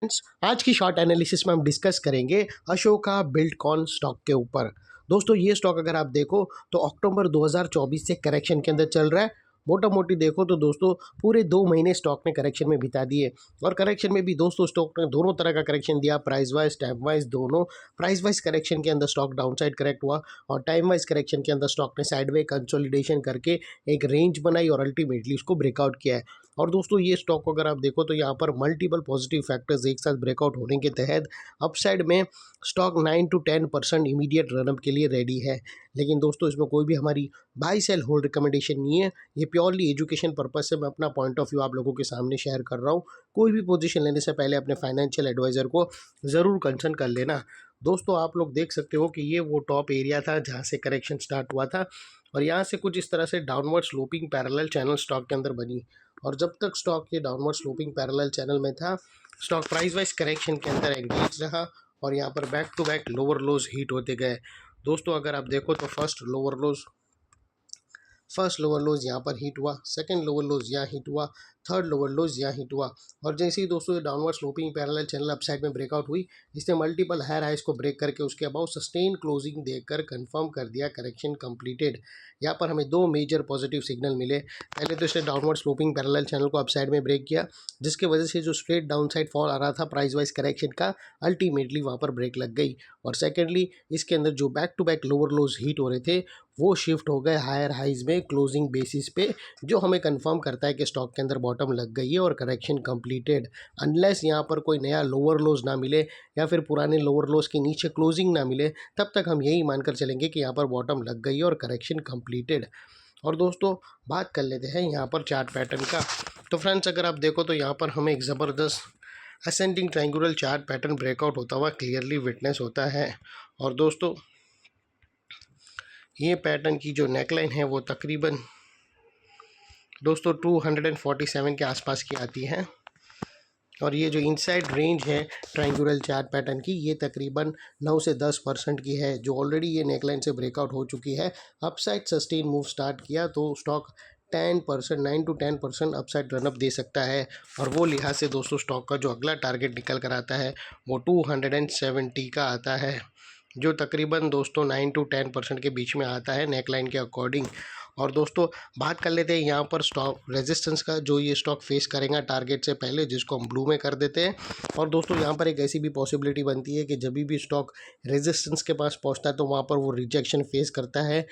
Friends, आज की short analysis में हम डिस्कस करेंगे अशोका बिल्डकॉन स्टॉक के ऊपर। दोस्तों ये स्टॉक अगर आप देखो तो अक्टूबर 2024 से करेक्शन के अंदर चल रहा है। मोटा मोटी देखो तो दोस्तों पूरे 2 महीने स्टॉक ने करेक्शन में बिता दिए और करेक्शन में भी दोस्तों स्टॉक ने दोनों तरह का करेक्शन दिया, प्राइस वाइज टाइम वाइज दोनों। प्राइस वाइज करेक्शन के अंदर स्टॉक डाउनसाइड करेक्ट हुआ और टाइम वाइज करेक्शन के अंदर स्टॉक ने साइडवे कंसोलिडेशन करके एक रेंज बनाई और अल्टीमेटली उसको ब्रेकआउट किया है। और दोस्तों ये स्टॉक को अगर आप देखो तो यहाँ पर मल्टीपल पॉजिटिव फैक्टर्स एक साथ ब्रेकआउट होने के तहत अपसाइड में स्टॉक 9 to 10% इमीडिएट रनअप के लिए रेडी है। लेकिन दोस्तों इसमें कोई भी हमारी बाई सेल होल्ड रिकमेंडेशन नहीं है, ये प्योरली एजुकेशन पर्पज से मैं अपना पॉइंट ऑफ व्यू आप लोगों के सामने शेयर कर रहा हूँ। कोई भी पोजीशन लेने से पहले अपने फाइनेंशियल एडवाइज़र को ज़रूर कंसल्ट कर लेना। दोस्तों आप लोग देख सकते हो कि ये वो टॉप एरिया था जहाँ से करेक्शन स्टार्ट हुआ था और यहाँ से कुछ इस तरह से downward sloping parallel channel stock के अंदर बनी और जब तक स्टॉक ये डाउनवर्ड स्लोपिंग पैरेलल चैनल में था स्टॉक प्राइस वाइज करेक्शन के अंदर एंगेज रहा और यहाँ पर back to back lower lows hit होते गए। दोस्तों अगर आप देखो तो फर्स्ट लोअर लोज यहाँ पर हिट हुआ, सेकंड लोअर लोज यहाँ हिट हुआ, थर्ड लोअर लोज यहाँ हिट हुआ और जैसे ही दोस्तों ये downward sloping parallel channel upside में ब्रेकआउट हुई, इसने मल्टीपल हायर हाइज को ब्रेक करके उसके अबाउट सस्टेन क्लोजिंग देकर कंफर्म कर दिया करेक्शन कंप्लीटेड। यहाँ पर हमें दो मेजर पॉजिटिव सिग्नल मिले। पहले तो इसने डाउनवर्ड स्लोपिंग पैरेलल चैनल को अपसाइड में ब्रेक किया जिसकी वजह से जो स्ट्रेट डाउन साइड फॉल आ रहा था प्राइस वाइज करेक्शन का, अल्टीमेटली वहाँ पर ब्रेक लग गई और सेकेंडली इसके अंदर जो back to back lower lows hit हो रहे थे वो शिफ्ट हो गए हायर हाइज में क्लोजिंग बेसिस पे, जो हमें कंफर्म करता है कि स्टॉक के अंदर बॉटम लग गई है और करेक्शन कंप्लीटेड। अनलेस यहाँ पर कोई नया लोअर लोज ना मिले या फिर पुराने लोअर लोज के नीचे क्लोजिंग ना मिले तब तक हम यही मानकर चलेंगे कि यहाँ पर बॉटम लग गई है और करेक्शन कंप्लीटेड। और दोस्तों बात कर लेते हैं यहाँ पर चार्ट पैटर्न का। तो फ्रेंड्स अगर आप देखो तो यहाँ पर हमें एक ज़बरदस्त ascending triangular chart pattern breakout होता हुआ क्लियरली विटनेस होता है और दोस्तों ये पैटर्न की जो नेकलाइन है वो तकरीबन दोस्तों 247 के आसपास की आती है और ये जो इनसाइड रेंज है ट्रायंगुलर चार्ट पैटर्न की ये तकरीबन 9 से 10% की है, जो ऑलरेडी ये नेकलाइन से ब्रेकआउट हो चुकी है। अपसाइड सस्टेन मूव स्टार्ट किया तो स्टॉक 10% 9 to 10% अपसाइड रनअप दे सकता है और वो लिहाज से दोस्तों स्टॉक का जो अगला टारगेट निकल कर आता है वो 270 का आता है, जो तकरीबन दोस्तों 9 to 10% के बीच में आता है नेकलाइन के अकॉर्डिंग। और दोस्तों बात कर लेते हैं यहाँ पर स्टॉक रेजिस्टेंस का, जो ये स्टॉक फेस करेगा टारगेट से पहले, जिसको हम ब्लू में कर देते हैं। और दोस्तों यहाँ पर एक ऐसी भी पॉसिबिलिटी बनती है कि जब भी स्टॉक रेजिस्टेंस के पास पहुँचता है तो वहाँ पर वो रिजेक्शन फेस करता है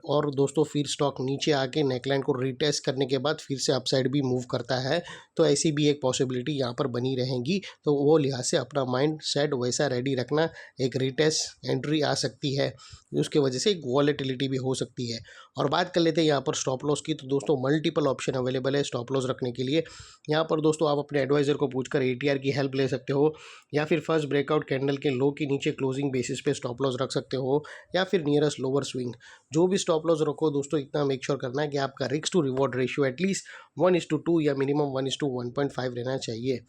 और दोस्तों फिर स्टॉक नीचे आके नेकलाइन को रिटेस्ट करने के बाद फिर से अपसाइड भी मूव करता है, तो ऐसी भी एक पॉसिबिलिटी यहाँ पर बनी रहेगी। तो वो लिहाज से अपना माइंड सेट वैसा रेडी रखना, एक रिटेस्ट एंट्री आ सकती है, उसके वजह से एक वॉलेटिलिटी भी हो सकती है। और बात कर लेते हैं यहाँ पर स्टॉप लॉस की। तो दोस्तों मल्टीपल ऑप्शन अवेलेबल है स्टॉप लॉस रखने के लिए। यहाँ पर दोस्तों आप अपने एडवाइज़र को पूछकर ATR की हेल्प ले सकते हो या फिर फर्स्ट ब्रेकआउट कैंडल के लो के नीचे क्लोजिंग बेसिस पे स्टॉप लॉस रख सकते हो या फिर नियरेस्ट लोअर स्विंग। जो भी स्टॉप लॉस रखो दोस्तों इतना मेक श्योर करना है कि आपका risk to reward ratio at least 1:2 या मिनिमम 1:1.5 रहना चाहिए।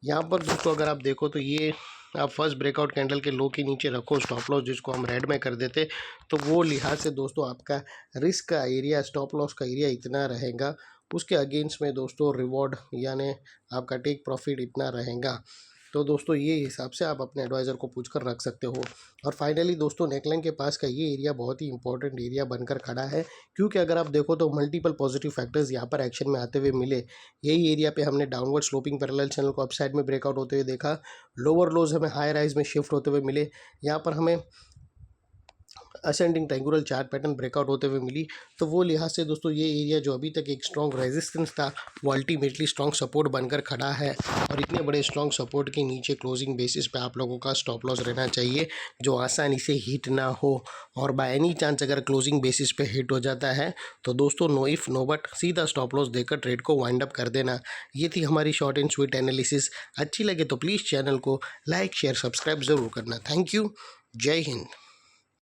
यहाँ पर दोस्तों अगर आप देखो तो ये आप फर्स्ट ब्रेकआउट कैंडल के लो के नीचे रखो स्टॉप लॉस, जिसको हम रेड में कर देते, तो वो लिहाज से दोस्तों आपका रिस्क का एरिया, स्टॉप लॉस का एरिया इतना रहेगा, उसके अगेंस्ट में दोस्तों रिवॉर्ड यानी आपका टेक प्रॉफिट इतना रहेगा। तो दोस्तों ये हिसाब से आप अपने एडवाइज़र को पूछकर रख सकते हो। और फाइनली दोस्तों नेकलाइन के पास का ये एरिया बहुत ही इंपॉर्टेंट एरिया बनकर खड़ा है, क्योंकि अगर आप देखो तो मल्टीपल पॉजिटिव फैक्टर्स यहाँ पर एक्शन में आते हुए मिले। यही एरिया पे हमने डाउनवर्ड स्लोपिंग पैरेलल चैनल को अपसाइड में ब्रेकआउट होते हुए देखा, लोअर लोज हमें हाई राइज में शिफ्ट होते हुए मिले, यहाँ पर हमें ascending triangular chart pattern breakout होते हुए मिली। तो वो लिहाज से दोस्तों ये एरिया जो अभी तक एक स्ट्रॉन्ग रेजिस्टेंस था वो अल्टीमेटली स्ट्रॉन्ग सपोर्ट बनकर खड़ा है और इतने बड़े स्ट्रॉन्ग सपोर्ट के नीचे क्लोजिंग बेसिस पे आप लोगों का स्टॉप लॉस रहना चाहिए, जो आसानी से हिट ना हो। और बाय एनी चांस अगर क्लोजिंग बेसिस पे हिट हो जाता है तो दोस्तों नो इफ नो बट सीधा स्टॉप लॉस देकर ट्रेड को वाइंड अप कर देना। ये थी हमारी शॉर्ट एंड स्वीट एनालिसिस। अच्छी लगे तो प्लीज़ चैनल को लाइक शेयर सब्सक्राइब ज़रूर करना। Thank you. जय हिंद।